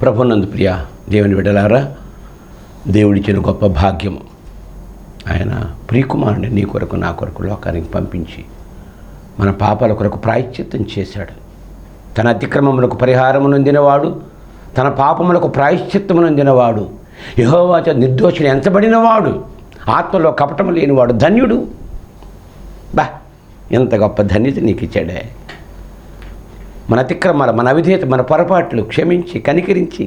ప్రభునందు ప్రియ దేవుని బిడ్డలారా, దేవుడిచ్చిన గొప్ప భాగ్యము. ఆయన ప్రియకుమారుని నీ కొరకు నా కొరకు లోకానికి పంపించి మన పాపాల కొరకు ప్రాయశ్చిత్తం చేశాడు. తన అతిక్రమములకు పరిహారము నొందినవాడు, తన పాపములకు ప్రాయశ్చిత్తము నొందినవాడు, యెహోవా చేత నిర్దోషిని ఎంచబడినవాడు, ఆత్మలో కపటము లేనివాడు ధన్యుడు. ఎంత గొప్ప ధన్యత నీకు ఇచ్చాడే. మన అతిక్రమాలు, మన అవిధేయత, మన పొరపాట్లు క్షమించి కనికరించి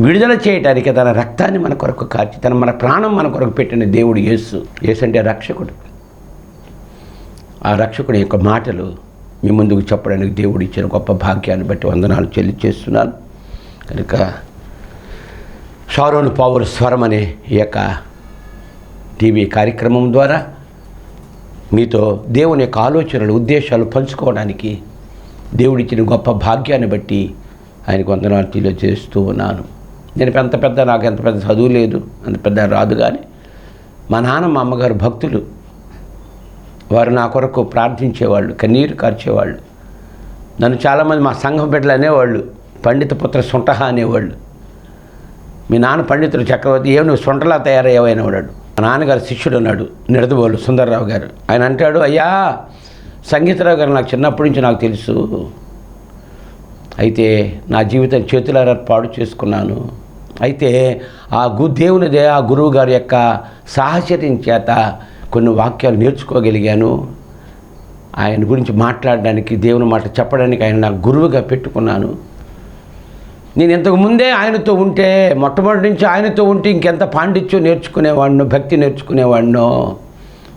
విడుదల చేయటానికి తన రక్తాన్ని మన కొరకు కార్చి మన ప్రాణం మన కొరకు పెట్టిన దేవుడు యేసు. యేసు అంటే రక్షకుడు. ఆ రక్షకుడి యొక్క మాటలు మీ ముందుకు చెప్పడానికి దేవుడు ఇచ్చిన గొప్ప భాగ్యాన్ని బట్టి వందనాలు చెల్లిచేస్తున్నాను. కనుక షారోను పావుల స్వరం అనే ఈ యొక్క టీవీ కార్యక్రమం ద్వారా మీతో దేవుని యొక్క ఆలోచనలు, ఉద్దేశాలు పంచుకోవడానికి దేవుడిచ్చిన గొప్ప భాగ్యాన్ని బట్టి ఆయనకు వందనాలు తెలియజేస్తూ ఉన్నాను. నేను నాకు ఎంత పెద్ద చదువు లేదు, అంత పెద్ద రాదు, కానీ మా నాన్న మా అమ్మగారు భక్తులు. వారు నా కొరకు ప్రార్థించేవాళ్ళు, కన్నీరు కార్చేవాళ్ళు. నన్ను చాలామంది మా సంఘం బిడ్డలు అనేవాళ్ళు, పండిత పుత్ర సొంటహ అనేవాళ్ళు. మీ నాన్న పండితుడు చక్రవర్తి, ఏమి నువ్వు సొంటలా తయారయ్యావైన వాడు. మా నాన్నగారు శిష్యుడు ఉన్నాడు, నిడదవోలు సుందర్రావు గారు. ఆయన అంటాడు, అయ్యా సంగీతరావు గారు నాకు చిన్నప్పటి నుంచి నాకు తెలుసు, అయితే నా జీవితం చేతులారా పాడు చేసుకున్నాను. అయితే దేవునిదే ఆ గురువు గారి యొక్క సాహచర్యం చేత కొన్ని వాక్యాలు నేర్చుకోగలిగాను. ఆయన గురించి మాట్లాడడానికి, దేవుని మాట చెప్పడానికి ఆయన నాకు గురువుగా పెట్టుకున్నాను. నేను ఇంతకుముందే ఆయనతో ఉంటే, మొట్టమొదటి నుంచి ఆయనతో ఉంటే ఇంకెంత పాండిత్యం నేర్చుకునేవాడినో, భక్తి నేర్చుకునేవాడినో.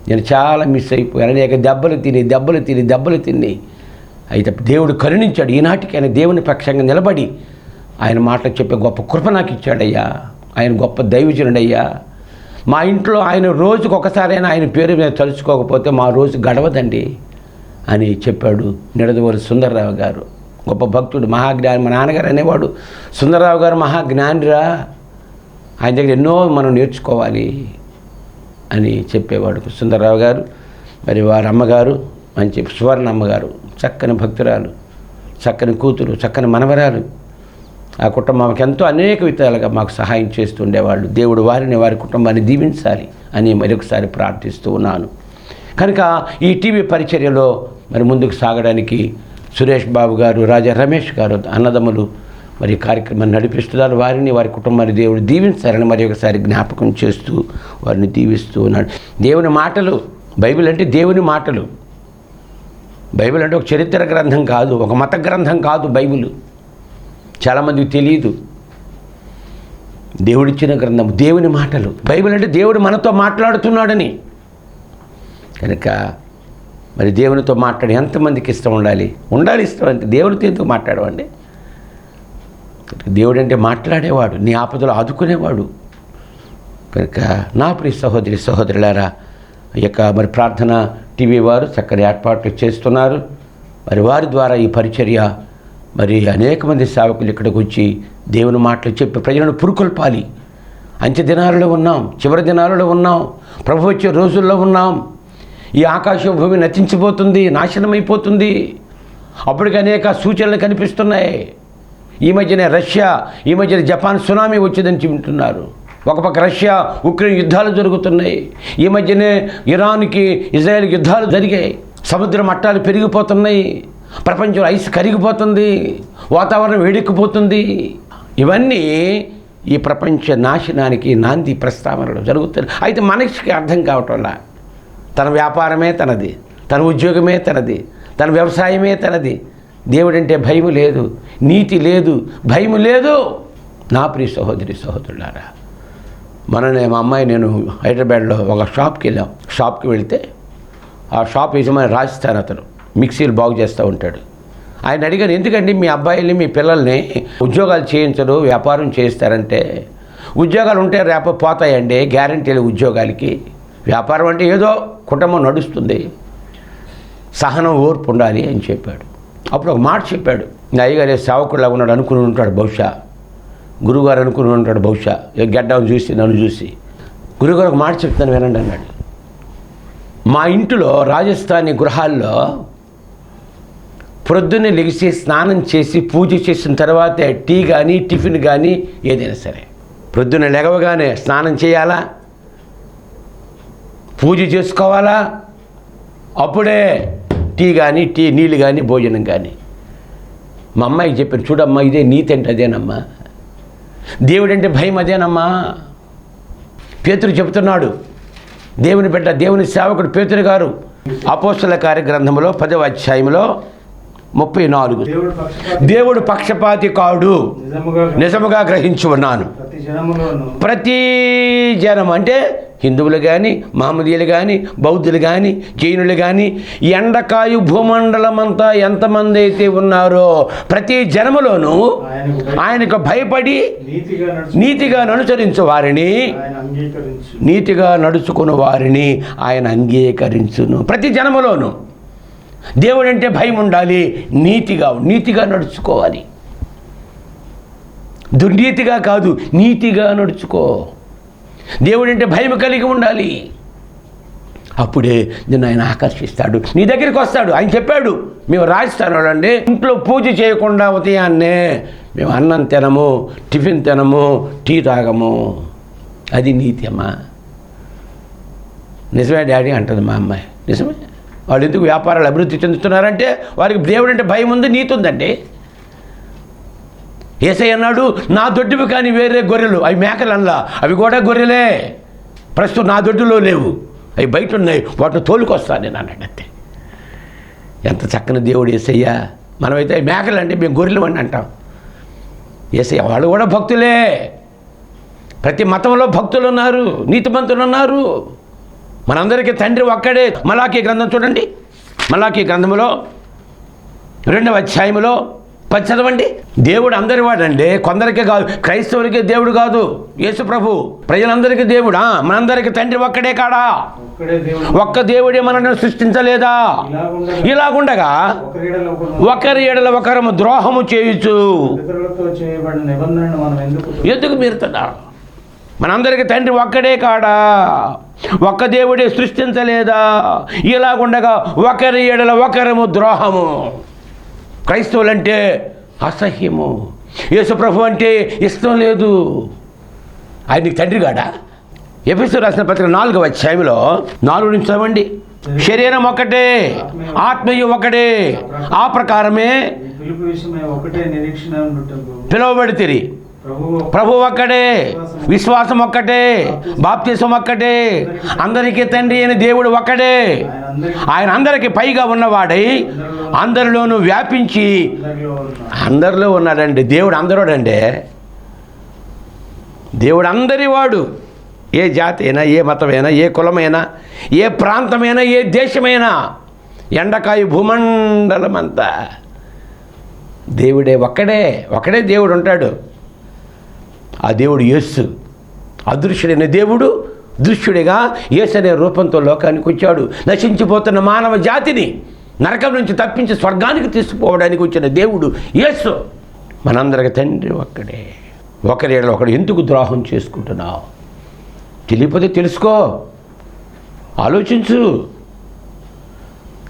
నేను చాలా మిస్ అయిపోయాను. అనేక దెబ్బలు తిని అయితే దేవుడు కరుణించాడు. ఈనాటికి ఆయన దేవుని పక్షంగా నిలబడి ఆయన మాటలు చెప్పే గొప్ప కృప నాకు ఇచ్చాడయ్యా. ఆయన గొప్ప దైవజనుడయ్యా. మా ఇంట్లో ఆయన రోజుకు ఒకసారైనా ఆయన పేరు మీద తలుచుకోకపోతే మా రోజు గడవదండి అని చెప్పాడు నిడదవోలు సుందర్రావు గారు. గొప్ప భక్తుడు, మహాజ్ఞాని. మా నాన్నగారు అనేవాడు, సుందర్రావు గారు మహాజ్ఞానిరా, ఆయన దగ్గర ఎన్నో మనం నేర్చుకోవాలి అని చెప్పేవాడు సుందర్రావు గారు. మరి వారి అమ్మగారు మంచి సువర్ణ అమ్మగారు, చక్కని భక్తురాలు, చక్కని కూతురు, చక్కని మనవరాలు. ఆ కుటుంబానికి ఎంతో అనేక విధాలుగా మాకు సహాయం చేస్తుండేవాళ్ళు. దేవుడు వారిని, వారి కుటుంబాన్ని దీవించాలి అని మరొకసారి ప్రార్థిస్తూ ఉన్నాను. కనుక ఈ టీవీ పరిచర్యలో మరి ముందుకు సాగడానికి సురేష్ బాబు గారు, రాజా రమేష్ గారు అన్నదమ్ములు మరి కార్యక్రమాన్ని నడిపిస్తున్నారు. వారిని, వారి కుటుంబాన్ని దేవుడు దీవించాలని మరి ఒకసారి జ్ఞాపకం చేస్తూ వారిని దీవిస్తూ ఉన్నాడు. దేవుని మాటలు, బైబిల్ అంటే దేవుని మాటలు. బైబిల్ అంటే ఒక చరిత్ర గ్రంథం కాదు, ఒక మత గ్రంథం కాదు. బైబిల్ చాలామందికి తెలియదు. దేవుడిచ్చిన గ్రంథం, దేవుని మాటలు. బైబిల్ అంటే దేవుడు మనతో మాట్లాడుతున్నాడని. కనుక మరి దేవునితో మాట్లాడి ఎంతమందికి ఇష్టం ఉండాలి ఇష్టం అంటే దేవునితో ఎందుకు మాట్లాడవండి. దేవుడు అంటే మాట్లాడేవాడు, నీ ఆపదలు ఆదుకునేవాడు. కనుక నా ప్రియ సహోదరి సహోదరులారా, ఈ యొక్క మరి ప్రార్థన టీవీ వారు చక్కని ఏర్పాట్లు చేస్తున్నారు. మరి వారి ద్వారా ఈ పరిచర్య మరి అనేక మంది సేవకులు ఇక్కడికి వచ్చి దేవుని మాటలు చెప్పి ప్రజలను పురుకొల్పాలి. అంత్య దినాలలో ఉన్నాం, చివరి దినాలలో ఉన్నాం, ప్రభు వచ్చే రోజుల్లో ఉన్నాం. ఈ ఆకాశం భూమి నశించిపోతుంది, నాశనమైపోతుంది. అప్పటికి అనేక సూచనలు కనిపిస్తున్నాయి. ఈ మధ్యనే రష్యా, ఈ మధ్యన జపాన్ సునామీ వచ్చిందని వింటున్నారు. ఒక పక్క రష్యా ఉక్రెయిన్ యుద్ధాలు జరుగుతున్నాయి. ఈ మధ్యనే ఇరాన్కి ఇజ్రాయెల్ యుద్ధాలు జరిగాయి. సముద్ర మట్టాలు పెరిగిపోతున్నాయి. ప్రపంచంలో ఐస్ కరిగిపోతుంది. వాతావరణం వేడెక్కిపోతుంది. ఇవన్నీ ఈ ప్రపంచ నాశనానికి నాంది ప్రస్తావనలు జరుగుతున్నాయి. అయితే మనిషికి అర్థం కావటంలా, తన వ్యాపారమే తనది, తన ఉద్యోగమే తనది, తన వ్యవసాయమే తనది. దేవుడంటే భయం లేదు, నీతి లేదు, భయం లేదు. నా ప్రియ సహోదరి సహోదరులారా, మొన్ననే మా అమ్మాయి నేను హైదరాబాద్లో ఒక షాప్కి వెళ్తే ఆ షాప్ యజమాని రాజస్థాన్, అతను మిక్సీలు బాగు చేస్తూ ఉంటాడు. ఆయన అడిగాను, ఎందుకండి మీ అబ్బాయిని, మీ పిల్లల్ని ఉద్యోగాలు చేయించరు, వ్యాపారం చేయిస్తారంటే, ఉద్యోగాలు ఉంటే రేపు పోతాయండి, గ్యారంటీలు ఉద్యోగాలకి. వ్యాపారం అంటే ఏదో కుటుంబం నడుస్తుంది, సహనం, ఓర్పు ఉండాలి అని చెప్పాడు. అప్పుడు ఒక మాట చెప్పాడు, నా అయ్యగారు సేవకుడులా ఉన్నాడు అనుకుని ఉంటాడు బహుశా, గురువుగారు అనుకుని ఉంటాడు బహుశా, గడ్డం చూసి నన్ను చూసి. గురువుగారు ఒక మాట చెప్తాను వినండి అన్నాడు. మా ఇంటిలో రాజస్థానీ గృహాల్లో ప్రొద్దున్నే లెగిసి స్నానం చేసి పూజ చేసిన తర్వాతే టీ కానీ టిఫిన్ కానీ ఏదైనా సరే. ప్రొద్దున లేవగానే స్నానం చేయాలా, పూజ చేసుకోవాలా, అప్పుడే టీ కానీ నీళ్ళు కానీ భోజనం కానీ. మా అమ్మాయికి చెప్పాను, చూడమ్మా ఇదే నీతి అంటే అదేనమ్మా, దేవుడంటే భయం అదేనమ్మా. పేతురు చెబుతున్నాడు, దేవుని బిడ్డ దేవుని సేవకుడు పేతురు గారు అపోస్తల కార్యగ్రంథంలో 10వ అధ్యాయంలో 34, దేవుడు పక్షపాతి కాడు నిజముగా గ్రహించి ఉన్నాను. ప్రతి జనం అంటే హిందువులు కానీ మహమ్మదీయులు కానీ బౌద్ధులు కానీ జైనులు కానీ ఎండకాయు భూమండలం అంతా ఎంతమంది అయితే ఉన్నారో ప్రతి జనములోనూ ఆయనకు భయపడి నీతిగా అనుసరించు వారిని, నీతిగా నడుచుకున్న వారిని ఆయన అంగీకరించును. ప్రతి జనములోనూ దేవుడంటే భయం ఉండాలి, నీతిగా నడుచుకోవాలి. దుర్నీతిగా కాదు, నీతిగా నడుచుకో. దేవుడంటే భయం కలిగి ఉండాలి. అప్పుడే నిన్ను ఆయన ఆకర్షిస్తాడు, నీ దగ్గరికి వస్తాడు. ఆయన చెప్పాడు, మేము రాజస్థాన్ అండి ఇంట్లో పూజ చేయకుండా ఉదయాన్నే మేము అన్నం తినము, టిఫిన్ తినము, టీ తాగము. అది నీతి అమ్మా. నిజమే డాడీ అంటుంది మా అమ్మాయి. నిజమే. వాళ్ళు ఎందుకు వ్యాపారాలు అభివృద్ధి చెందుతున్నారంటే వారికి దేవుడంటే భయం ఉంది, నీతి ఉందండి. యేసయ్య అన్నాడు, నా దొడ్డువి కానీ వేరే గొర్రెలు, అవి మేకలు అనలా, అవి కూడా గొర్రెలే, ప్రస్తుతం నా దొడ్డులో లేవు, అవి బయట ఉన్నాయి, వాటిని తోలుకొస్తాను నేను అన్నాడు. అంతే. ఎంత చక్కని దేవుడు యేసయ్య. మనమైతే మేకలు అంటే మేము గొర్రెలు అని అంటాం. యేసయ్య వాళ్ళు కూడా భక్తులే. ప్రతి మతంలో భక్తులు ఉన్నారు, నీతిమంతులు ఉన్నారు. మనందరికీ తండ్రి ఒక్కడే. మలాకీ గ్రంథం చూడండి, మలాకీ గ్రంథంలో 2వ అధ్యాయంలో 10 చదవండి. దేవుడు అందరి వాడండి, కొందరికే కాదు. క్రైస్తవులకే దేవుడు కాదు యేసు ప్రభు, ప్రజలందరికీ దేవుడా. మనందరికీ తండ్రి ఒక్కడే కాడా? ఒక్క దేవుడే మనల్ని సృష్టించలేదా? ఇలాగుండగా ఒకరి ఎడల ఒకరము ద్రోహము చేయొచ్చు. ఎందుకు మీరుతున్నారు? మనందరికీ తండ్రి ఒక్కడే కాడా? ఒక్క దేవుడే సృష్టించలేదా? ఇలాగుండగా ఒకరి ఎడల ఒకరము ద్రోహము. క్రైస్తవులంటే అసహ్యము, యేసు ప్రభు అంటే ఇష్టం లేదు. ఆయనకి తండ్రి కాడా? ఎఫెసీయులకు రాసిన పత్రిక 4వ అధ్యాయంలో 4 నుంచి చదవండి. శరీరం ఒకటే, ఆత్మయు ఒకటే, ఆ ప్రకారమే పిలువబడితిరి. ప్రభు ఒక్కడే, విశ్వాసం ఒక్కటే, బాప్తిసం ఒక్కటే, అందరికీ తండ్రి అయిన దేవుడు ఒక్కడే. ఆయన అందరికీ పైగా ఉన్నవాడై అందరిలోనూ వ్యాపించి అందరిలో ఉన్నాడండి. దేవుడు అందరోడండి. దేవుడు అందరి వాడు. ఏ జాతి అయినా, ఏ మతమైనా, ఏ కులమైనా, ఏ ప్రాంతమైనా, ఏ దేశమైనా, ఎండకాయ భూమండలం అంతా దేవుడే. ఒక్కడే దేవుడు ఉంటాడు. ఆ దేవుడు యేసు. అదృశ్యుడైన దేవుడు దృశ్యుడిగా యేసు అనే రూపంతో లోకానికి వచ్చాడు. నశించిపోతున్న మానవ జాతిని నరకం నుంచి తప్పించి స్వర్గానికి తీసుకుపోవడానికి వచ్చిన దేవుడు యేసు. మనందరికి తండ్రి ఒక్కడే. ఒకరి ఒకడు ఎందుకు ద్రోహం చేసుకుంటున్నావు? తెలియకపోతే తెలుసుకో, ఆలోచించు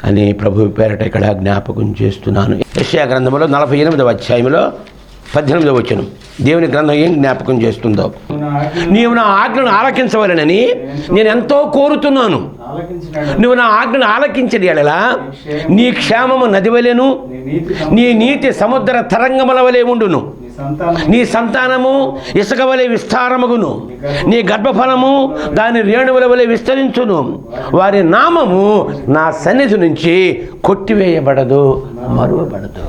అని ప్రభు పేరట ఇక్కడ జ్ఞాపకం చేస్తున్నాను. యెషయా గ్రంథంలో 48వ అధ్యాయంలో 18వ వచనం దేవుని గ్రంథం ఏం జ్ఞాపకం చేస్తుందో, నీవు నా ఆజ్ఞను ఆలకించవలనని నేను ఎంతో కోరుతున్నాను. నువ్వు నా ఆజ్ఞను ఆలకించడి ఎడల నీ క్షేమము నది వలెను, నీ నీతి సముద్ర తరంగముల వలె ఉండును. నీ సంతానము ఇసుక వలె విస్తారమగును, నీ గర్భఫలము దాని రేణువుల వలె విస్తరించును. వారి నామము నా సన్నిధి నుంచి కొట్టివేయబడదు, మరువబడదు.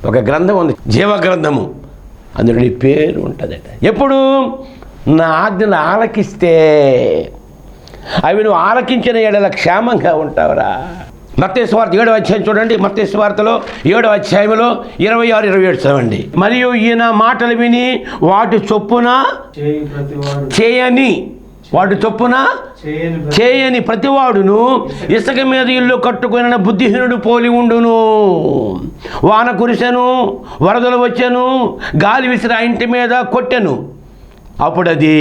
ఒక గ్రంథం ఉంది, జీవ గ్రంథము, అందులో నీ పేరు ఉంటుందట. ఎప్పుడు? నా ఆజ్ఞలు ఆలకిస్తే. అవి నువ్వు ఆలకించిన ఎడల క్షేమంగా ఉంటావురా. మత్తయి సువార్త 7వ అధ్యాయం చూడండి. మత్తయి సువార్తలో 7వ అధ్యాయంలో 26-27 చదవండి. మరియు ఈయన మాటలు విని వాటి చొప్పున చేయని ప్రతివాడును ఇసుక మీద ఇల్లు కట్టుకుని బుద్ధిహీనుడు పోలి ఉండును. వాన కురిసెను, వరదలు వచ్చెను, గాలి విసిరి ఆ ఇంటి మీద కొట్టెను, అప్పుడు అది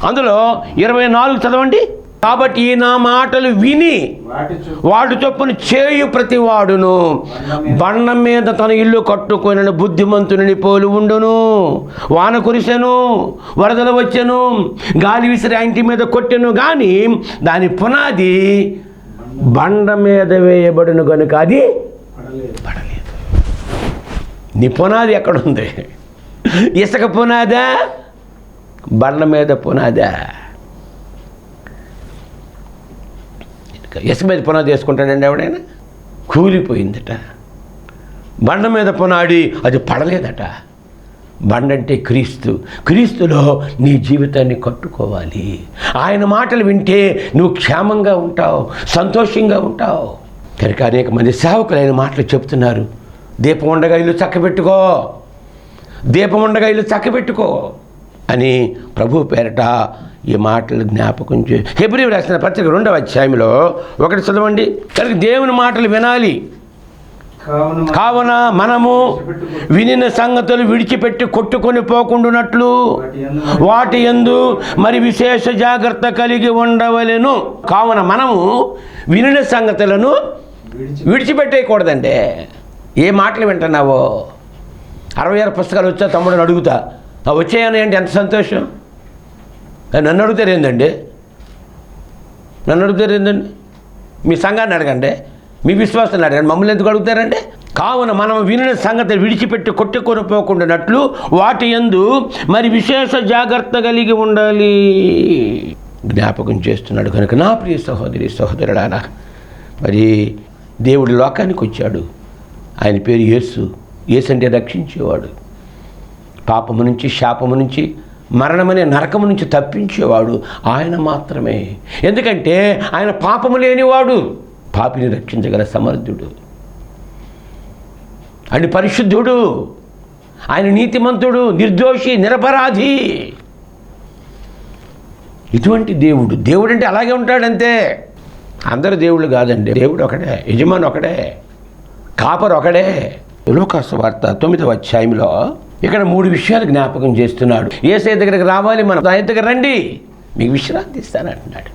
అందులో 24 చదవండి. కాబట్టి ఈ నా మాటలు విని వాటి చొప్పున చేయు ప్రతి వాడును బండ మీద తన ఇల్లు కట్టుకొనిన బుద్ధిమంతుని పోలి ఉండును. వాన కురిసెను, వరదలు వచ్చెను, గాలి విసిరి ఆ ఇంటి మీద కొట్టెను, కానీ దాని పునాది బండ మీద వేయబడును కనుక అది పడలేదు. నీ పునాది ఎక్కడుంది? ఇసుక పునాదా, బండ మీద పునాదా? ఇసుక మీద పునాది వేసుకుంటాడండి ఎవడైనా? కూలిపోయిందట. బండ మీద పునాడి అది పడలేదట. బండ అంటే క్రీస్తు. క్రీస్తులో నీ జీవితాన్ని కట్టుకోవాలి. ఆయన మాటలు వింటే నువ్వు క్షేమంగా ఉంటావు, సంతోషంగా ఉంటావు. కనుక అనేక మంది సేవకులు ఆయన మాటలు చెప్తున్నారు. దీపం ఉండగా ఇల్లు చక్కబెట్టుకో, దీపం ఉండగా ఇల్లు చక్కబెట్టుకో అని ప్రభు పేరట ఈ మాటలు జ్ఞాపకం హెబ్రీయులకు రాసిన పత్రిక 2వ అధ్యాయంలో 1 చదవండి. కనుక దేవుని మాటలు వినాలి. కావున మనము వినిన సంగతులు విడిచిపెట్టి కొట్టుకొని పోకుండానట్లు వాటి యందు మరి విశేష జాగ్రత్త కలిగి ఉండవలెను. కావున మనము వినిన సంగతులను విడిచిపెట్టేయకూడదండి. ఏ మాటలు వింటున్నావో? 66 పుస్తకాలు వచ్చా తమ్ముడిని అడుగుతా, వచ్చాయని అంటే ఎంత సంతోషం. నన్ను అడుగుతారు ఏందండి? మీ సంఘాన్ని అడగండి, మీ విశ్వాసాన్ని అడగండి, మమ్మల్ని ఎందుకు అడుగుతారండి? కావున మనం వినిన సంగతి విడిచిపెట్టి కొట్టుకొని పోకుండానట్లు వాటి యందు మరి విశేష జాగ్రత్త కలిగి ఉండాలి. జ్ఞాపకం చేస్తున్నాడు. కనుక నా ప్రియ సహోదరి సహోదరుడారా, మరి దేవుడు లోకానికి వచ్చాడు. ఆయన పేరు యేసు. యేసు అంటే రక్షించేవాడు. పాపము నుంచి, శాపము నుంచి, మరణమనే నరకము నుంచి తప్పించేవాడు ఆయన మాత్రమే. ఎందుకంటే ఆయన పాపము లేనివాడు, పాపిని రక్షించగల సమర్థుడు. ఆయన పరిశుద్ధుడు, ఆయన నీతిమంతుడు, నిర్దోషి, నిరపరాధి. ఇటువంటి దేవుడు. దేవుడు అంటే అలాగే ఉంటాడంతే. అందరు దేవుళ్ళు కాదండి. దేవుడు ఒకడే, యజమాని ఒకడే, కాపరు ఒకడే. లూకా సువార్త 9వ అధ్యాయంలో ఇక్కడ 3 విషయాలు జ్ఞాపకం చేస్తున్నాడు. యేసయ్య దగ్గరికి రావాలి, మనం ఆయన దగ్గర రండి, మీకు విశ్రాంతి ఇస్తానంటున్నాడు.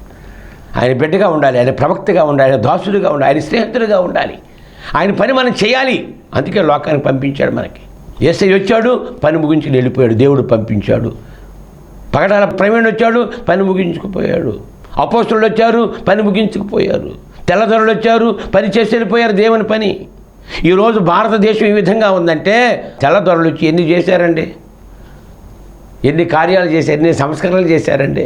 ఆయన బిడ్డగా ఉండాలి, ఆయన ప్రవక్తగా ఉండాలి, ఆయన దాసుడిగా ఉండాలి, ఆయన స్నేహితుడిగా ఉండాలి. ఆయన పని మనం చేయాలి. అందుకే లోకానికి పంపించాడు మనకి. యేసయ్య వచ్చాడు, పని ముగించి వెళ్ళిపోయాడు. దేవుడు పంపించాడు. పగడాల ప్రవీణ్ వచ్చాడు, పని ముగించుకుపోయాడు. అపోస్తులు వచ్చారు, పని ముగించుకుపోయారు. తెల్లదొరలు వచ్చారు, పని చేసి వెళ్ళిపోయారు దేవుని పని. ఈరోజు భారతదేశం ఈ విధంగా ఉందంటే తెల్లదొరలు వచ్చి ఎన్ని చేశారండి, ఎన్ని కార్యాలు చేశారు, ఎన్ని సంస్కరణలు చేశారండి.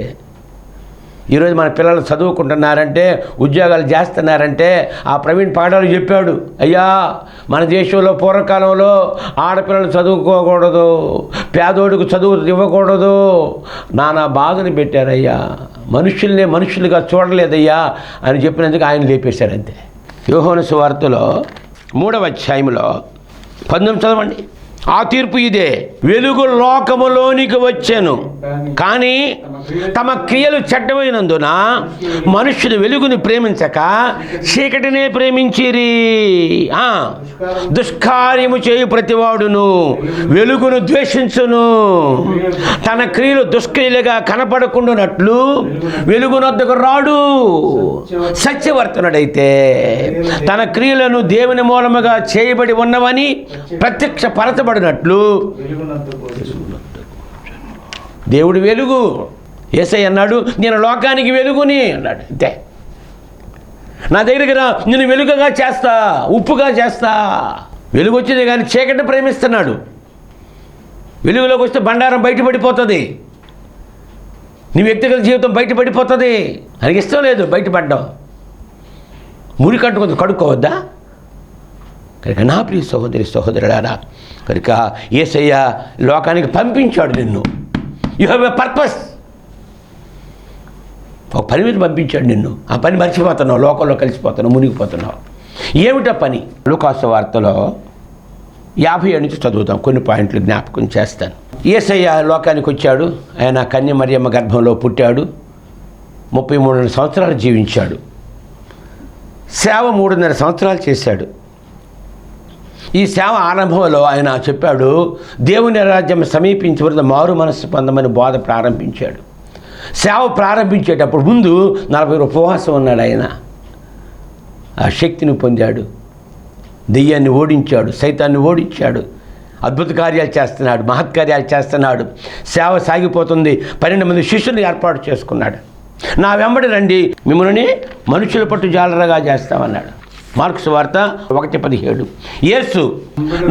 ఈరోజు మన పిల్లలు చదువుకుంటున్నారంటే, ఉద్యోగాలు చేస్తున్నారంటే ఆ ప్రవీణ్ పాఠాలు చెప్పాడు. అయ్యా, మన దేశంలో పూర్వకాలంలో ఆడపిల్లలు చదువుకోకూడదు, పేదోడికి చదువు ఇవ్వకూడదు, నానా బాధలు పెట్టారయ్యా, మనుషుల్నే మనుషులుగా చూడలేదయ్యా అని చెప్పినందుకు ఆయన లేపేశారు అంతే. యోహాను సువార్తలో 3వ అధ్యాయంలో 19 చదవండి. ఆ తీర్పు ఇదే: వెలుగు లోకములోనికి వచ్చెను, కానీ తమ క్రియలు చెడ్డమైనందున మనుష్యులు వెలుగుని ప్రేమించక చీకటినే ప్రేమించిరి. దుష్కార్యము చేయు ప్రతివాడును వెలుగును ద్వేషించును, తన క్రియలు దుష్క్రియలుగా కనపడకుండానట్లు వెలుగునొద్దకు రాడు. సత్యవర్తనుడైతే తన క్రియలను దేవుని మూలముగా చేయబడి ఉన్నవని ప్రత్యక్ష పరచబడినట్లు దేవుడు వెలుగు. యేసయ్య అన్నాడు, నేను లోకానికి వెలుగుని అన్నాడు. అంతే. నా దగ్గరికి రా, నేను వెలుగుగా చేస్తా, ఉప్పుగా చేస్తా. వెలుగు వచ్చింది కానీ చీకటి ప్రేమిస్తున్నాడు. వెలుగులోకి వస్తే బండారం బయటపడిపోతుంది, నీ వ్యక్తిగత జీవితం బయటపడిపోతుంది. ఆయనకి ఇష్టం లేదు బయటపడ్డాం. ముడి కడుక్కోవద్దా? కనుక నా ప్రియ సహోదరి సహోదరులారా, కనుక యేసయ్య లోకానికి పంపించాడు నిన్ను. You have a purpose. ఒక పని మీద పంపించాడు నిన్ను. ఆ పని మర్చిపోతున్నావు, లోకంలో కలిసిపోతున్నావు, మునిగిపోతున్నావు. ఏమిటా పని? లూకా సువార్తలో 57 నుంచి చదువుతాం. కొన్ని పాయింట్లు జ్ఞాపకం చేస్తాను. యేసయ్య లోకానికి వచ్చాడు. ఆయన కన్య మరియమ్మ గర్భంలో పుట్టాడు. 33 సంవత్సరాలు జీవించాడు. సేవ 3.5 సంవత్సరాలు చేశాడు. ఈ సేవ ఆరంభంలో ఆయన చెప్పాడు, దేవుని రాజ్యం సమీపించే వరకు మారు మనస్సు పొందమని బోధ ప్రారంభించాడు. సేవ ప్రారంభించేటప్పుడు ముందు 40 రోజులు ఉపవాసం ఉన్నాడు ఆయన. ఆ శక్తిని పొందాడు, దెయ్యాన్ని ఓడించాడు, సైతాన్ని ఓడించాడు, అద్భుత కార్యాలు చేస్తున్నాడు, మహత్కార్యాలు చేస్తున్నాడు. సేవ సాగిపోతుంది. 12 మంది శిష్యులను ఏర్పాటు చేసుకున్నాడు. నా వెంబడి రండి, మిమ్మల్ని మనుషుల పట్టు జాలరగా చేస్తామన్నాడు. మార్కు సువార్త 1:17. యేసు,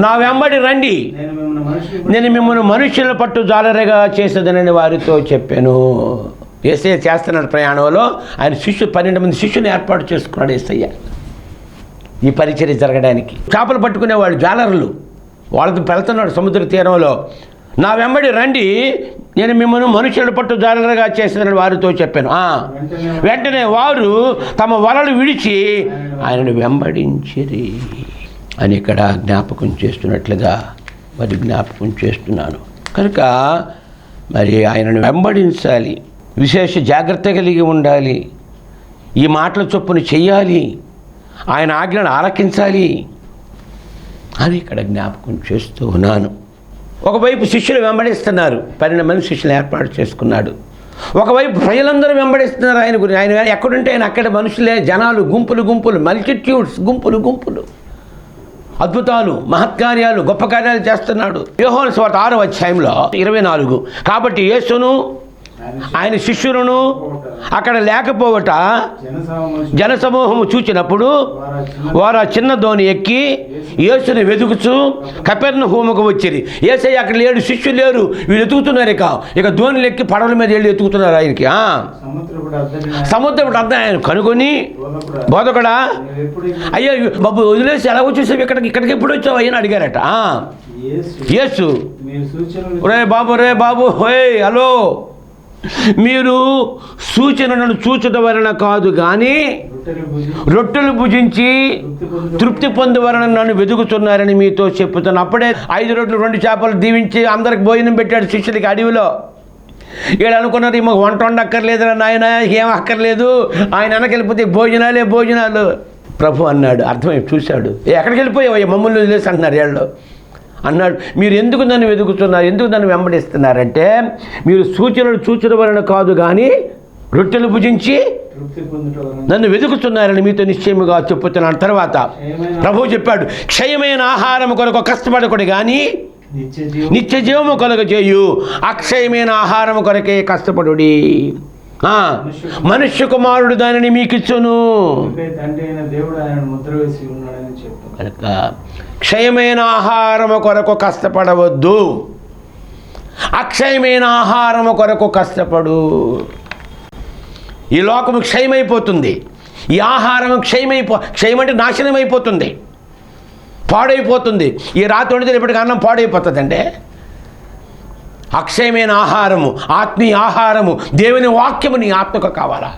నా వెంబడి రండి, నేను మిమ్మల్ని మనుషుల పట్టు జాలరగా చేసేదనని వారితో చెప్పాను. యేసయ్య చేస్తున్నాడు ప్రయాణంలో. ఆయన 12 మంది శిష్యుని ఏర్పాటు చేసుకున్నాడు యేసయ్య ఈ పరిచర్య జరగడానికి. చేపలు పట్టుకునేవాళ్ళు జాలరులు, వాళ్ళతో వెళ్తున్నాడు సముద్ర తీరంలో. నా వెంబడి రండి, నేను మిమ్మల్ని మనుషుల పట్టు జాలరుగా చేసేదని వారితో చెప్పాను. వెంటనే వారు తమ వలలు విడిచి ఆయనను వెంబడించిరి అని ఇక్కడ జ్ఞాపకం చేస్తున్నట్లుగా మరి జ్ఞాపకం చేస్తున్నాను. కనుక మరి ఆయనను వెంబడించాలి, విశేష జాగ్రత్త కలిగి ఉండాలి, ఈ మాటల చొప్పున చెయ్యాలి, ఆయన ఆజ్ఞను ఆలకించాలి అని ఇక్కడ జ్ఞాపకం చేస్తూ ఉన్నాను. ఒకవైపు శిష్యులు వెంబడిస్తున్నారు, 12 మంది శిష్యులు ఏర్పాటు చేసుకున్నాడు. ఒకవైపు ప్రజలందరూ వెంబడిస్తున్నారు ఆయన గురించి. ఆయన ఎక్కడుంటే ఆయన అక్కడ మనుషులే, జనాలు, గుంపులు గుంపులు, మల్టిట్యూడ్స్, గుంపులు గుంపులు, అద్భుతాలు, మహత్కార్యాలు, గొప్ప కార్యాలు చేస్తున్నాడు. యోహాను సువార్త 6వ అధ్యాయంలో 24. కాబట్టి యేసును ఆయన శిష్యులను అక్కడ లేకపోవట జనసమూహము చూచినప్పుడు వారు ఆ చిన్న దోణి ఎక్కి యేసుని వెతుకుచు కపెర్నహూముకు వచ్చిరి. యేసయ్య అక్కడ లేడు, శిష్యులు లేరు, వీళ్ళు ఎతుకుతున్నారు. ఇక దోణిలు ఎక్కి పడవల మీద వెళ్ళి ఎతుకుతున్నారు ఆయనకి. సముద్రపు అర్థం ఆయన కనుకొని, బోధకుడా, అయ్యో బాబు వదిలేసి ఎలా వచ్చేసావు, ఇక్కడికి ఎప్పుడు వచ్చావు అని అడిగారట. యేసు, రే బాబు, హలో, మీరు సూచనలను చూచడం వలన కాదు కానీ రొట్టెలు భుజించి తృప్తి పొందు వలన నన్ను వెతుకుతున్నారని మీతో చెప్పుతాను. అప్పుడే 5 రొట్టెలు 2 చేపలు దీవించి అందరికి భోజనం పెట్టాడు శిష్యులకి అడవిలో. వీళ్ళు అనుకున్నారు, మాకు వంట వండక్కర్లేదురా నాయన, ఏం అక్కర్లేదు, ఆయన వెనకెళ్ళిపోతే భోజనాలు. ప్రభు అన్నాడు, అర్థమై చూశాడు, ఎక్కడికి వెళ్ళిపోయావు, మమ్మల్ని వదిలేసి అంటున్నారు వీళ్ళు. అన్నాడు, మీరు ఎందుకు నన్ను వెతుకుతున్నారు, ఎందుకు నన్ను వెంబడిస్తున్నారంటే మీరు సూచనలు చూచడం వలన కాదు కానీ రొట్టెలు భుజించి నన్ను వెతుకుతున్నారని మీతో నిశ్చయముగా చెప్పుతున్నాను. తర్వాత ప్రభువు చెప్పాడు, క్షయమైన ఆహారం కొరకు కష్టపడకూడదు కానీ నిత్య జీవము కలుగ చేయు అక్షయమైన ఆహారం కొరకే కష్టపడుడి. మనుష్య కుమారుడు దానిని మీకు ఇచ్చును. కనుక క్షయమైన ఆహారము కొరకు కష్టపడవద్దు, అక్షయమైన ఆహారము కొరకు కష్టపడు. ఈ లోకము క్షయమైపోతుంది, ఈ ఆహారం క్షయమంటే నాశనం అయిపోతుంది, పాడైపోతుంది. ఈ రాత్రి వండితే రేపటికి అన్నం పాడైపోతుందండి. అక్షయమైన ఆహారము, ఆత్మీయ ఆహారము, దేవుని వాక్యము నీ ఆత్మకు కావాలా,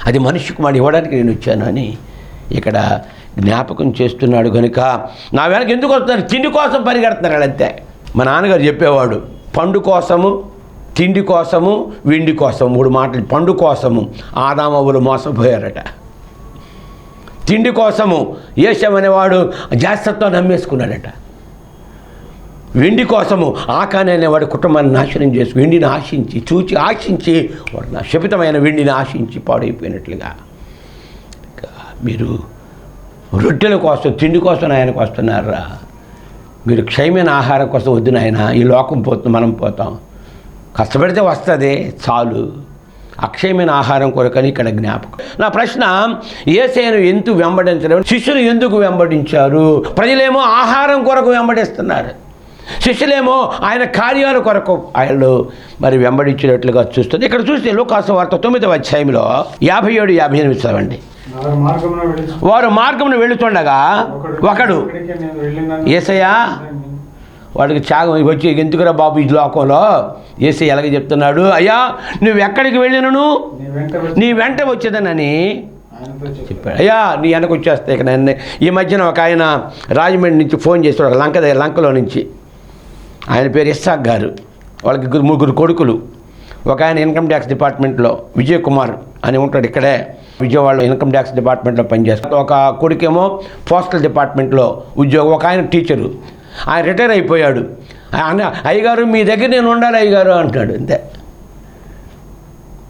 అది మనిషికి వాడు ఇవ్వడానికి నేను వచ్చాను అని ఇక్కడ జ్ఞాపకం చేస్తున్నాడు. కనుక నా వెనక ఎందుకు వస్తున్నారు, తిండి కోసం పరిగెడుతున్నారు అంతే. మా నాన్నగారు చెప్పేవాడు, పండు కోసము, తిండి కోసము, విండి కోసం, 3 మాటలు. పండు కోసము ఆదామవ్వలు మోసపోయారట, తిండి కోసము యేషం అనేవాడు జాస్తతో నమ్మేసుకున్నాడట, వెండి కోసము ఆకాని అనేవాడు కుటుంబాన్ని నాశనం చేసి వెండిని ఆశించి వాడు నా శపితమైన వెండిని ఆశించి పాడైపోయినట్లుగా. మీరు రొట్టెల కోసం, తిండి కోసం ఆయనకు వస్తున్నారా? మీరు క్షయమైన ఆహారం కోసం వద్దు నాయన, ఈ లోకం పోతుంది, మనం పోతాం, కష్టపడితే వస్తుంది చాలు. అక్షయమైన ఆహారం కొరకని ఇక్కడ జ్ఞాపకం. నా ప్రశ్న, యేసయ్యను ఎందుకు వెంబడించడం, శిష్యులు ఎందుకు వెంబడించారు? ప్రజలేమో ఆహారం కొరకు వెంబడిస్తున్నారు, శిష్యులేమో ఆయన కార్యాల కొరకు ఆయనలో మరి వెంబడించినట్లుగా చూస్తుంది. ఇక్కడ చూస్తే లూకాసు వార్త 9వ అధ్యాయంలో 57-58 చదవండి. వారు మార్గమును వెళుతుండగా ఒకడు, యేసయ్య, వాడికి త్యాగం వచ్చి ఎందుకురా బాబు ఈ లోకంలో, యేసయ్య ఎలాగ చెప్తున్నాడు, అయ్యా నువ్వు ఎక్కడికి వెళ్ళినను నీ వెంట వచ్చేదనని చెప్పాడు. అయ్యా నీ వెనక వచ్చేస్తే. ఇక నన్ను ఈ మధ్యన ఒక ఆయన రాజమండ్రి నుంచి ఫోన్ చేస్తాడు, ఒక లంకలో నుంచి. ఆయన పేరు ఇస్సాక్ గారు, వాళ్ళకి 3 కొడుకులు. ఒక ఆయన ఇన్కమ్ ట్యాక్స్ డిపార్ట్మెంట్లో విజయ్ కుమార్ అని ఉంటాడు, ఇక్కడే విజయవాడలో ఇన్కమ్ ట్యాక్స్ డిపార్ట్మెంట్లో పనిచేస్తాడు. ఒక కొడుకేమో పోస్టల్ డిపార్ట్మెంట్లో ఉద్యోగం, ఒక ఆయన టీచరు. ఆయన రిటైర్ అయిపోయాడు. అయ్యగారు మీ దగ్గర నేను ఉండాలి అయ్యగారు అంటాడు. అంతే,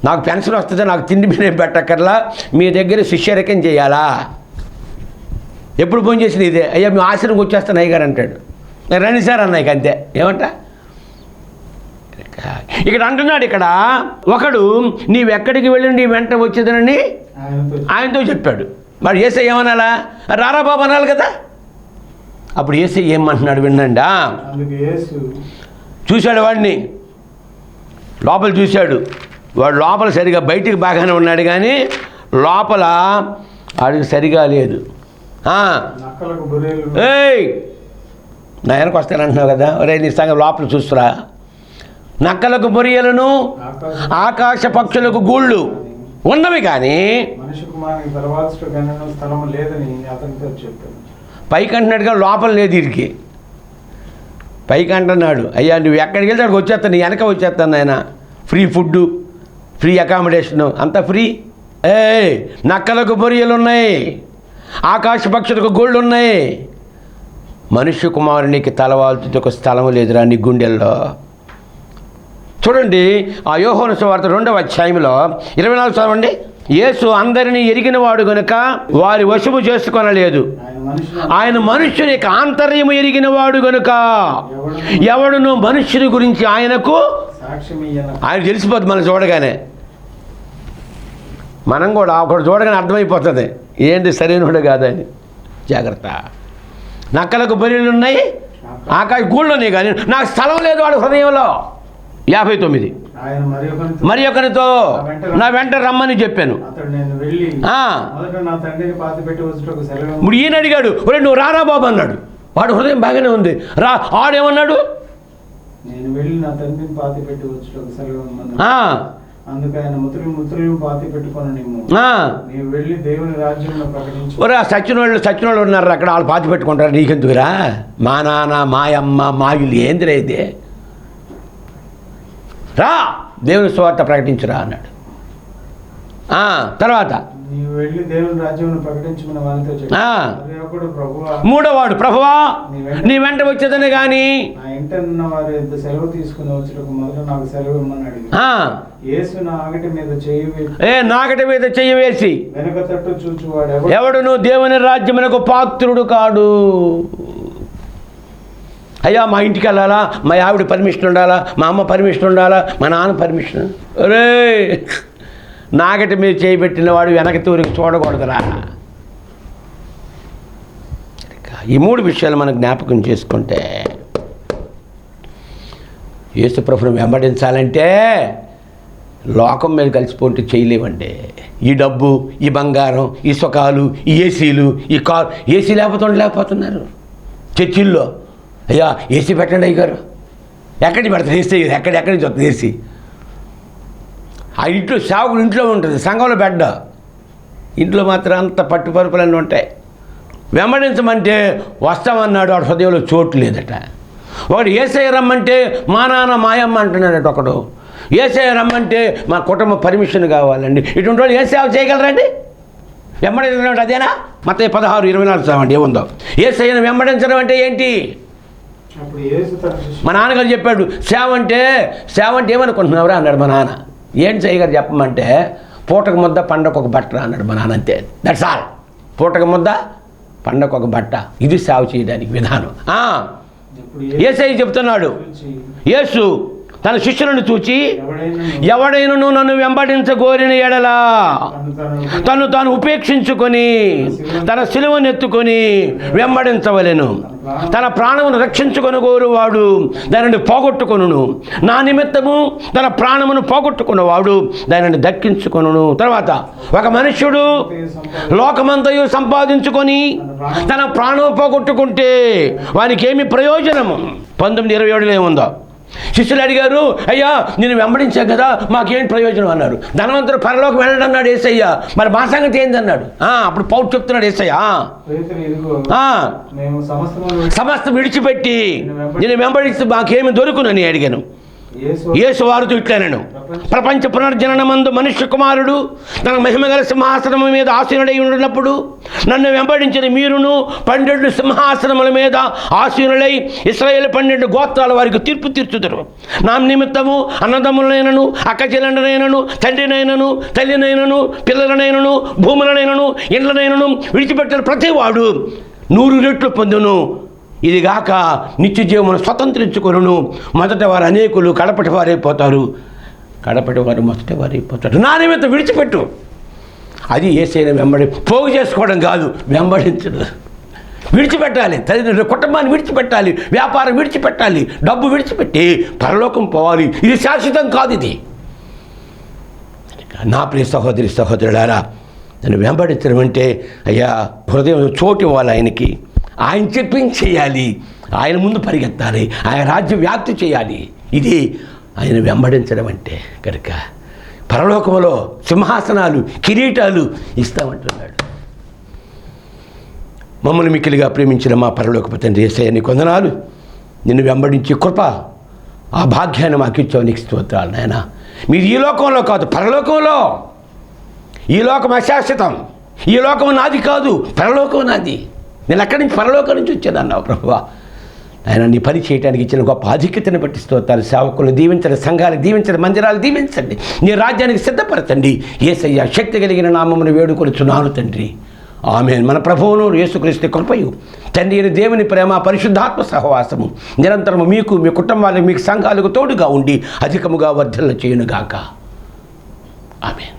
నాకు పెన్షన్ వస్తుంది, నాకు తిండి మీద పెట్టక్కర్లా, మీ దగ్గర శిష్యరకం చేయాలా? ఎప్పుడు ఫోన్ చేసింది ఇదే, అయ్యా మీ ఆశ్రమం వచ్చేస్తాను అయ్యగారు అంటాడు. రండి సార్ అన్నాయిక అంతే. ఏమంట ఇక్కడ అంటున్నాడు, ఇక్కడ ఒకడు నీవెక్కడికి వెళ్ళి నీ వెంట వచ్చేదనని ఆయనతో చెప్పాడు. మరి యేసయ్య ఏమనాలా? రారా బాబు అనాలి కదా. అప్పుడు యేసయ్య ఏమంటున్నాడు వినండి. చూశాడు వాడిని, లోపల చూశాడు. వాడు లోపల సరిగా బయటికి బాగానే ఉన్నాడు కానీ లోపల వాడికి సరిగా లేదు. ఏయ్ నా వెనక వస్తానంటున్నావు కదా, ఒరే నీ సంగతి లోపల చూస్తురా. నక్కలకు బొరియలను ఆకాశ పక్షులకు గూళ్ళు ఉన్నవి కానీ పైకి అంటున్నాడుగా, లోపల లేదు వీరికి. పైకి అంటున్నాడు, అయ్యా నువ్వు ఎక్కడికి వెళ్తే అక్కడికి వచ్చేస్తాను, నీ వెనక వచ్చేస్తాను ఆయన. ఫ్రీ ఫుడ్డు, ఫ్రీ అకామిడేషను, అంతా ఫ్రీ. నక్కలకు బొరియలు ఉన్నాయి, ఆకాశ పక్షులకు గూళ్ళు ఉన్నాయి, మనుష్య కుమారునికి తలవాల్చుతో ఒక స్థలం లేదురా నీ గుండెల్లో. చూడండి ఆ యోహాను సువార్త 2వ అధ్యాయంలో 24 చదవండి. యేసు అందరినీ ఎరిగిన వాడు గనుక వారి వశము చేసుకొనలేదు. ఆయన మనుష్యుని ఆంతర్యము ఎరిగిన వాడు గనుక ఎవడును మనుష్యుని గురించి ఆయనకు ఆయన తెలిసిపోతుంది. మనం చూడగానే, మనం కూడా ఒకడు చూడగానే అర్థమైపోతుంది ఏంటి సరైనవాడు కాదని. జాగ్రత్త. నక్కలకు బొరియలు ఉన్నాయి, ఆకాశ గూళ్ళు ఉన్నాయి కానీ నాకు స్థలం లేదు వాడు హృదయంలో. 59 మరి ఒకరితో నా వెంట రమ్మని చెప్పాను. ఇప్పుడు ఈయన అడిగాడు, ఒరే నువ్వు రారా బాబు అన్నాడు. వాడు హృదయం బాగానే ఉంది. రా. ఆడేమన్నాడు? ఒరే సచ్చినోళ్ళు ఉన్నారు అక్కడ, వాళ్ళు పాతి పెట్టుకుంటారు, నీకెందుకురా? మా నాన్న మా అమ్మ మా ఇల్లు ఏందిరా ఇది, రా దేవుని సువార్త ప్రకటించురా అన్నాడు. తర్వాత మూడోవాడు, ప్రభువా నీ వెంట వచ్చేదని కానీ నాగటి మీద చెయ్యి వేసి ఎవడును దేవుని రాజ్యమునకు పాత్రుడు కాడు. అయ్యా మా ఇంటికి వెళ్ళాలా, మా ఆవిడ పర్మిషన్ ఉండాలా, మా అమ్మ పర్మిషన్ ఉండాలా, మా నాన్న పర్మిషన్. అరే నాగటి మీద చేయబెట్టిన వాడు వెనక తూరికి చూడకూడదురా. ఈ 3 విషయాలు మనం జ్ఞాపకం చేసుకుంటే యేసు ప్రభువుని వెంబడించాలంటే లోకం మీద కలిసిపోతే చేయలేమండి. ఈ డబ్బు, ఈ బంగారం, ఈ సుఖాలు, ఈ ఏసీలు, ఈ కారు. ఏసీ లేకపోతున్నారు చర్చిల్లో. అయ్యా ఏసీ పెట్టండి అయ్యారు. ఎక్కడి పెడతారు ఏసీ? ఎక్కడి నుంచి వస్తుంది ఏసీ? ఆ ఇంట్లో సాగుడు ఇంట్లో ఉంటుంది, సంఘంలో బెడ్డ. ఇంట్లో మాత్రం అంత పట్టుపరుపులన్నీ ఉంటాయి. వెంబడించమంటే వస్తామన్నాడు, వాడు హృదయంలో చోటు లేదట. ఒకడు యేసయ్య రమ్మంటే మా నాన్న మాయమ్మ అంటున్నాడట. ఒకడు యేసయ్య రమ్మంటే మా కుటుంబ పర్మిషన్ కావాలండి. ఇటువంటి వాళ్ళు ఏ సేవ చేయగలరండి? వెంబడించడం అదేనా? మత్తయి 16:24 చదవండి ఏముందో. యేసయ్యను వెంబడించడం అంటే ఏంటి? మా నాన్నగారు చెప్పాడు, సేవ అంటే ఏమనుకుంటున్నావురా అన్నాడు మా నాన్న. ఏంటి చేయగారు చెప్పమంటే పూటకు ముద్ద పండగ ఒక బట్ట అన్నాడు మా నాన్న. అంతే, దట్స్ ఆల్. పూటకు ముద్ద పండగ ఒక బట్ట, ఇది సేవ చేయడానికి విధానం. యేసయ్య చెప్తున్నాడు, యేసు తన శిష్యులను చూచి ఎవడైనను నన్ను వెంబడించగోరిన ఎడలా తాను ఉపేక్షించుకొని తన సిలువను ఎత్తుకొని వెంబడించవలెను. తన ప్రాణమును రక్షించుకొని కోరువాడు దానిని పోగొట్టుకొనును. నా నిమిత్తము తన ప్రాణమును పోగొట్టుకున్నవాడు దానిని దక్కించుకొనును. తర్వాత ఒక మనుష్యుడు లోకమంతయు సంపాదించుకొని తన ప్రాణం పోగొట్టుకుంటే వానికి ఏమి ప్రయోజనము? 19:27 ఏముందో. శిష్యులు అడిగారు, అయ్యా నేను వెంబడించాను కదా మాకేంటి ప్రయోజనం అన్నారు. ధనవంతుడు పరలోకి వెళ్ళడం అన్నాడు యేసయ్య. మరి మా సంగతి ఏందన్నాడు. అప్పుడు పౌలు చెప్తున్నాడు యేసయ్య, సమస్తం విడిచిపెట్టి నేను వెంబడిస్తూ మాకేమి దొరుకునని అడిగాను. యేసు వారితో ఇట్లనెను, ప్రపంచ పునర్జననమందు మనుష్య కుమారుడు తన మహిమగల సింహాసనము మీద ఆసీనుడై ఉండినప్పుడు నన్ను వెంబడించిన మీరును 12 సింహాసనముల మీద ఆసీనులై ఇశ్రాయేలు 12 గోత్రాల వారికి తీర్పు తీర్చుదురు. నా నిమిత్తము అన్నదమ్ములనైనను అక్కచెల్లెండనైనను తండ్రినైనను తల్లినైనను పిల్లలనైనను భూములనైనను ఇండ్లనైనను విడిచిపెట్టిన ప్రతివాడు 100 రెట్లు పొందును. ఇదిగాక నిత్య జీవమును స్వతంత్రించుకొనును. మొదట వారు అనేకులు, కడపటి వారైపోతారు. కడపటి వారు మొదటి వారైపోతారు. నా నిమిత్తం విడిచిపెట్టు. అది యేసయ్యను వెంబడి పోగు చేసుకోవడం కాదు, వెంబడించడు. విడిచిపెట్టాలి, తల్లిదండ్రుల కుటుంబాన్ని విడిచిపెట్టాలి, వ్యాపారం విడిచిపెట్టాలి, డబ్బు విడిచిపెట్టి పరలోకం పోవాలి. ఇది శాశ్వతం కాదు. ఇది నా ప్రియ సహోదరి సహోదరులారా, నన్ను వెంబడించడం అంటే అయ్యా హృదయం చోటు ఇవ్వాలి ఆయనకి. ఆయన చెప్పించి చేయాలి, ఆయన ముందు పరిగెత్తాలి, ఆయన రాజ్యం వ్యాప్తి చేయాలి. ఇది ఆయన వెంబడించడం అంటే. కనుక పరలోకంలో సింహాసనాలు, కిరీటాలు ఇస్తామంటున్నాడు. మమ్మల్ని మిక్కిలిగా ప్రేమించిన మా పరలోకపు తండ్రి యేసయ్య నీకు వందనాలు. నిన్ను వెంబడించే కృప, ఆ భాగ్యాన్ని మాకు ఇచ్చావు, నీకు స్తోత్రాలు నాయన. మీరు ఈ లోకంలో కాదు, పరలోకంలో. ఈ లోకం అశాశ్వతం, ఈ లోకం నాది కాదు, పరలోకం నాది. నేను అక్కడి నుంచి పరలోకం నుంచి వచ్చానన్నావు ప్రభువా. ఆయన నీ పని చేయడానికి ఇచ్చిన గొప్ప ఆధిక్యతను బట్టి స్తోత్రాలు. సేవకులను దీవించండి, సంఘాలు దీవించండి, మందిరాలు దీవించండి, నీ రాజ్యానికి సిద్ధపరచండి. యేసయ్య శక్తి కలిగిన నామమును వేడుకొనుచున్నాను తండ్రి, ఆమేన్. మన ప్రభువును యేసుక్రీస్తు కృపయు, తండ్రి అయిన దేవుని ప్రేమ, పరిశుద్ధాత్మ సహవాసము నిరంతరము మీకు, మీ కుటుంబాలకు, మీకు సంఘాలకు తోడుగా ఉండి అధికముగా వర్ధల్ల చేయునుగాక. ఆమేన్.